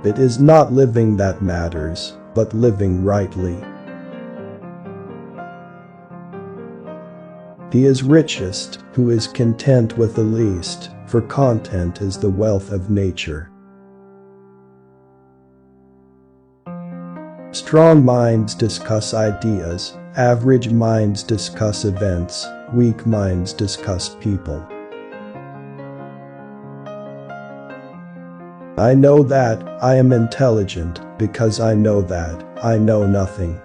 It is not living that matters, but living rightly. He is richest who is content with the least, for content is the wealth of nature. Strong minds discuss ideas, average minds discuss events, weak minds discuss people. I know that I am intelligent because I know that I know nothing.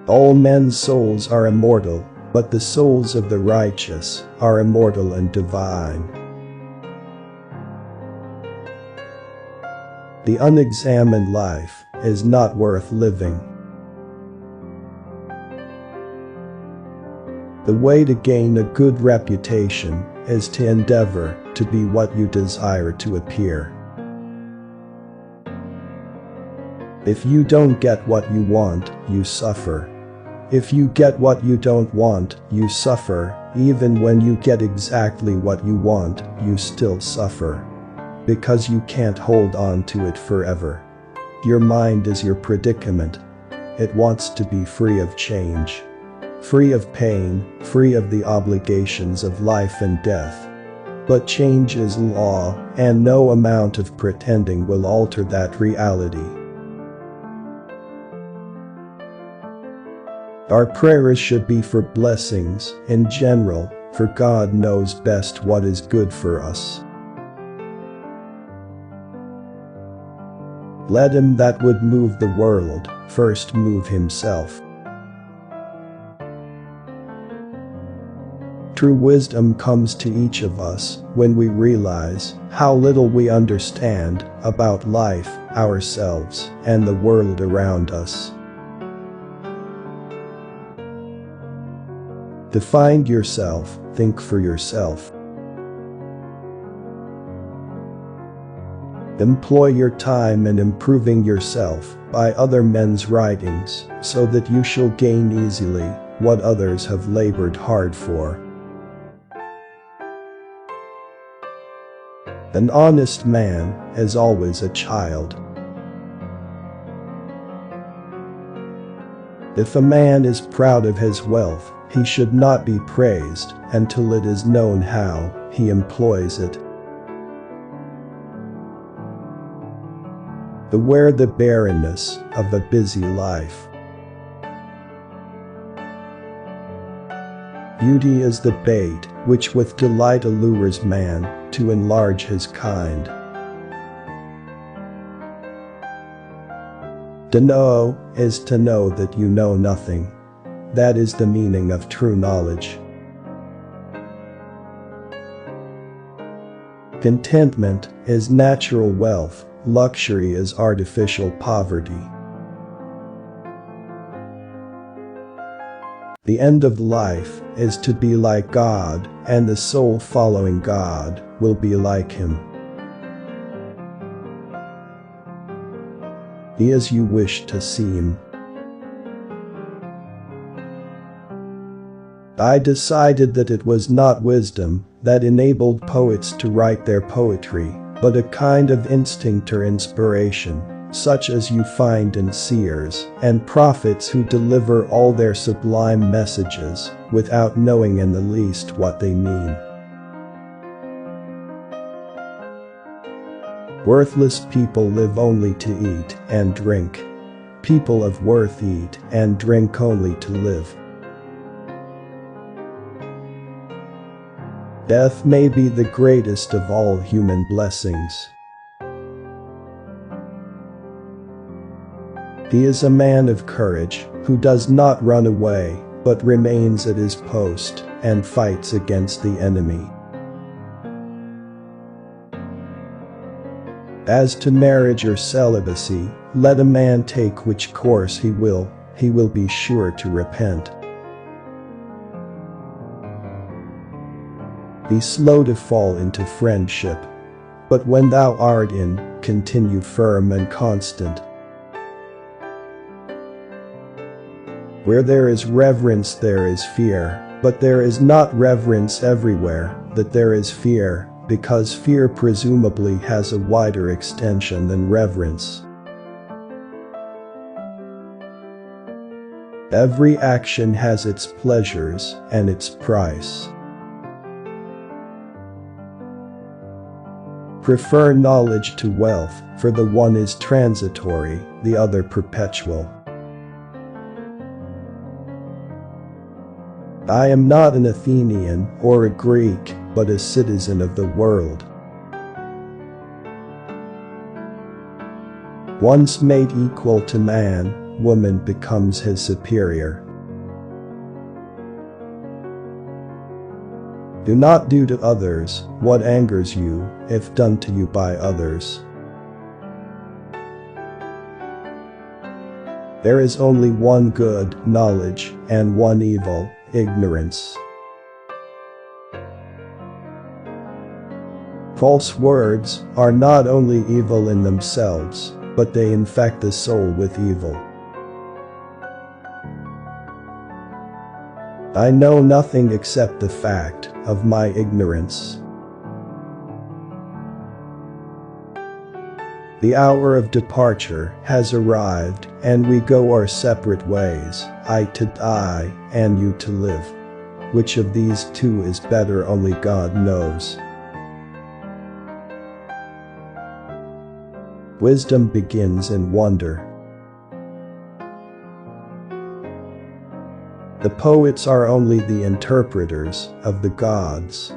All men's souls are immortal, but the souls of the righteous are immortal and divine. The unexamined life is not worth living. The way to gain a good reputation is to endeavor to be what you desire to appear. If you don't get what you want, you suffer. If you get what you don't want, you suffer. Even when you get exactly what you want, you still suffer. Because you can't hold on to it forever. Your mind is your predicament. It wants to be free of change. Free of pain, free of the obligations of life and death. But change is law, and no amount of pretending will alter that reality. Our prayers should be for blessings, in general, for God knows best what is good for us. Let him that would move the world first move himself. True wisdom comes to each of us when we realize how little we understand about life, ourselves, and the world around us. To find yourself, think for yourself. Employ your time in improving yourself by other men's writings, so that you shall gain easily what others have labored hard for. An honest man is always a child. If a man is proud of his wealth, he should not be praised until it is known how he employs it. Beware the barrenness of a busy life. Beauty is the bait which with delight allures man to enlarge his kind. To know is to know that you know nothing. That is the meaning of true knowledge. Contentment is natural wealth, luxury is artificial poverty. The end of life is to be like God, and the soul following God will be like him. Be as you wish to seem. I decided that it was not wisdom that enabled poets to write their poetry, but a kind of instinct or inspiration, such as you find in seers and prophets who deliver all their sublime messages without knowing in the least what they mean. Worthless people live only to eat and drink. People of worth eat and drink only to live. Death may be the greatest of all human blessings. He is a man of courage who does not run away, but remains at his post and fights against the enemy. As to marriage or celibacy, let a man take which course he will be sure to repent. Be slow to fall into friendship, but when thou art in, continue firm and constant. Where there is reverence there is fear, but there is not reverence everywhere. That there is fear, because fear presumably has a wider extension than reverence. Every action has its pleasures and its price. Prefer knowledge to wealth, for the one is transitory, the other perpetual. I am not an Athenian or a Greek, but a citizen of the world. Once made equal to man, woman becomes his superior. Do not do to others what angers you, if done to you by others. There is only one good, knowledge, and one evil, ignorance. False words are not only evil in themselves, but they infect the soul with evil. I know nothing except the fact of my ignorance. The hour of departure has arrived, and we go our separate ways, I to die, and you to live. Which of these two is better only God knows. Wisdom begins in wonder. The poets are only the interpreters of the gods.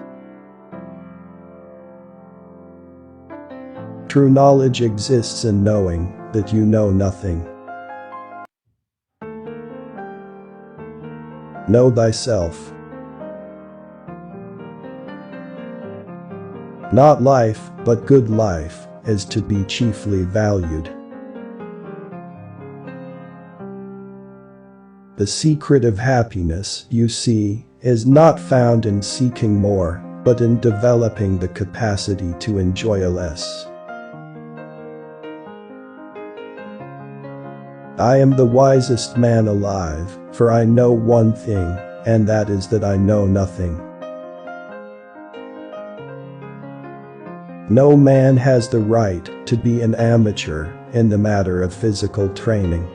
True knowledge exists in knowing that you know nothing. Know thyself. Not life, but good life, is to be chiefly valued. The secret of happiness, you see, is not found in seeking more, but in developing the capacity to enjoy less. I am the wisest man alive, for I know one thing, and that is that I know nothing. No man has the right to be an amateur in the matter of physical training.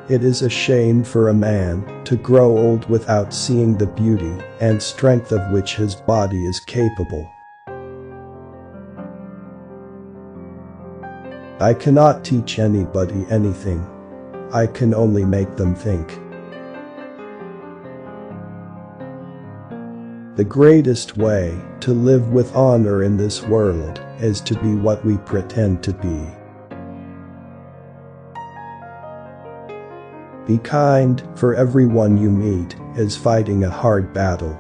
It is a shame for a man to grow old without seeing the beauty and strength of which his body is capable. I cannot teach anybody anything. I can only make them think. The greatest way to live with honor in this world is to be what we pretend to be. Be kind, for everyone you meet is fighting a hard battle.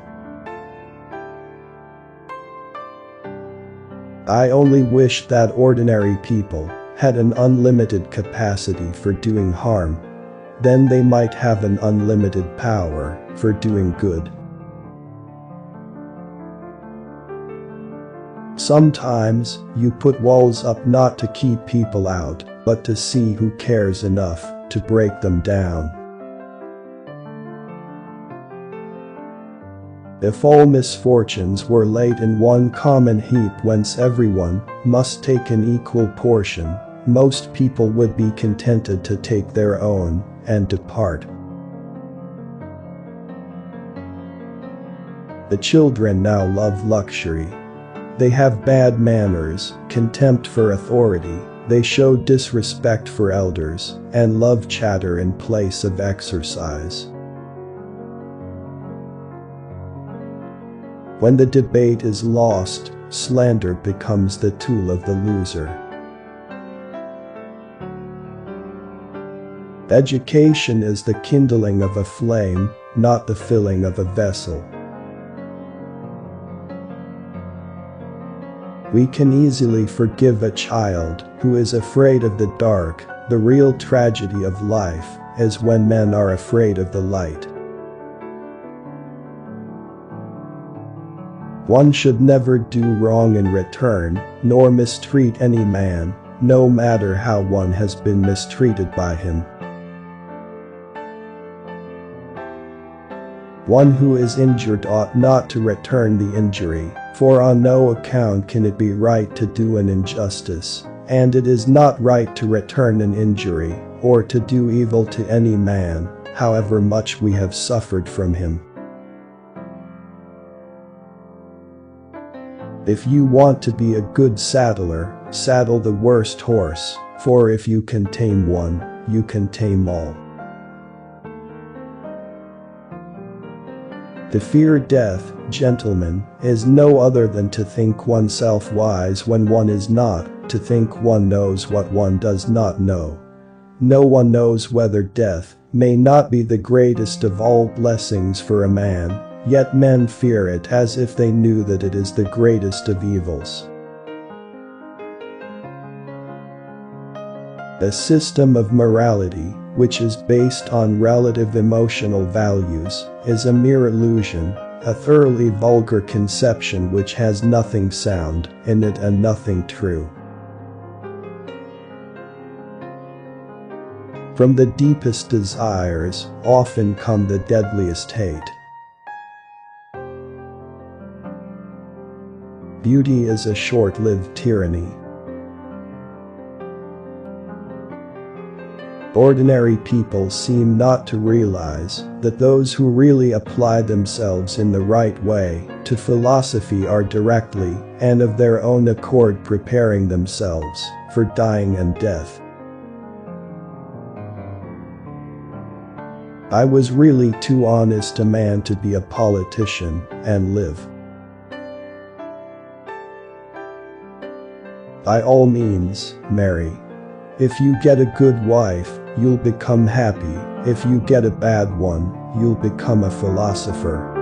I only wish that ordinary people had an unlimited capacity for doing harm. Then they might have an unlimited power for doing good. Sometimes you put walls up not to keep people out, but to see who cares enough to break them down. If all misfortunes were laid in one common heap whence everyone must take an equal portion, most people would be contented to take their own and depart. The children now love luxury. They have bad manners, contempt for authority, they show disrespect for elders, and love chatter in place of exercise. When the debate is lost, slander becomes the tool of the loser. Education is the kindling of a flame, not the filling of a vessel. We can easily forgive a child who is afraid of the dark. The real tragedy of life is when men are afraid of the light. One should never do wrong in return, nor mistreat any man, no matter how one has been mistreated by him. One who is injured ought not to return the injury, for on no account can it be right to do an injustice, and it is not right to return an injury, or to do evil to any man, however much we have suffered from him. If you want to be a good saddler, saddle the worst horse, for if you can tame one, you can tame all. To fear death, gentlemen, is no other than to think oneself wise when one is not, to think one knows what one does not know. No one knows whether death may not be the greatest of all blessings for a man, yet men fear it as if they knew that it is the greatest of evils. A system of morality, which is based on relative emotional values, is a mere illusion, a thoroughly vulgar conception which has nothing sound in it and nothing true. From the deepest desires often come the deadliest hate. Beauty is a short-lived tyranny. Ordinary people seem not to realize that those who really apply themselves in the right way to philosophy are directly and of their own accord preparing themselves for dying and death. I was really too honest a man to be a politician and live. By all means, marry. If you get a good wife, you'll become happy. If you get a bad one, you'll become a philosopher.